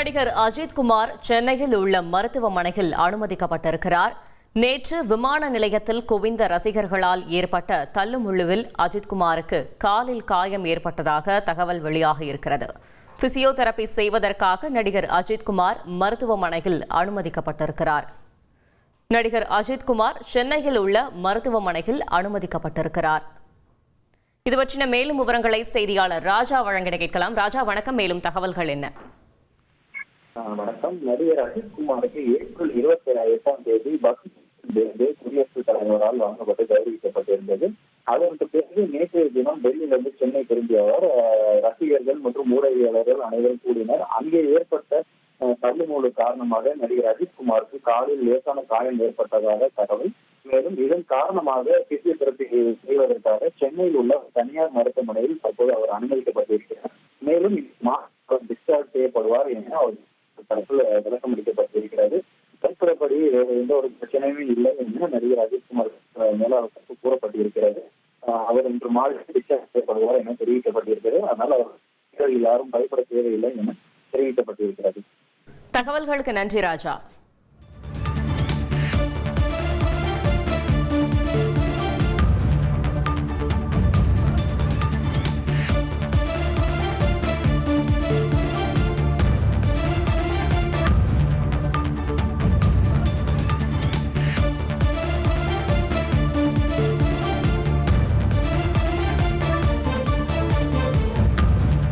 நடிகர் அஜித் குமார் சென்னையில் உள்ள மருத்துவமனையில் அனுமதிக்கப்பட்டிருக்கிறார். நேற்று விமான நிலையத்தில் குவிந்த ரசிகர்களால் ஏற்பட்ட தள்ளுமுள்ளுவில் அஜித் குமாருக்கு காலில் காயம் ஏற்பட்டதாக தகவல் வெளியாகியிருக்கிறது. பிசியோதெரபி செய்வதற்காக நடிகர் அஜித் குமார் மருத்துவமனையில் அனுமதிக்கப்பட்டிருக்கிறார். நடிகர் அஜித் குமார் சென்னையில் உள்ள மருத்துவமனையில் அனுமதிக்கப்பட்டிருக்கிறார். இது பற்றின மேலும் விவரங்களை செய்தியாளர் ராஜா வழங்கிட கேட்கலாம். ராஜா, வணக்கம். மேலும் தகவல்கள் என்ன? வணக்கம். நடிகர் அஜித் குமாருக்கு ஏப்ரல் 28ஆம் தேதி குடியரசுத் தலைவரால் வழங்கப்பட்டு கௌரவிக்கப்பட்டிருந்தது. அதற்கு பிறகு நேற்றைய தினம் டெல்லியிலிருந்து சென்னை திரும்பிய அவர் ரசிகர்கள் மற்றும் ஊடகவியலாளர்கள் அனைவரும் கூடினர். அங்கே ஏற்பட்ட தள்ளுமுள்ளு காரணமாக நடிகர் அஜித் குமாருக்கு காலில் லேசான காயம் ஏற்பட்டதாக தகவல். மேலும் இதன் காரணமாக பிசியோதெரபி செய்வதற்காக சென்னையில் உள்ள தனியார் மருத்துவமனையில் தற்போது அவர் அனுமதிக்கப்பட்டிருக்கிறார். மேலும் டிஸ்சார்ஜ் செய்யப்படுவார் என அவர் தரப்பில் விளக்கம் அளிக்கப்பட்டிருக்கிறது. கருத்துப்படி எந்த ஒரு பிரச்சனையும் இல்லை என நடிகர் அஜித் குமார் மேல அவருக்கு கூறப்பட்டிருக்கிறது. அவர் இன்று மாலை டிஸ்சார்ஜ் செய்யப்படுவார் என தெரிவிக்கப்பட்டிருக்கிறது. அதனால் அவர் யாரும் பயப்பட தேவையில்லை என தெரிவிக்கப்பட்டிருக்கிறது. தகவல்களுக்கு நன்றி ராஜா.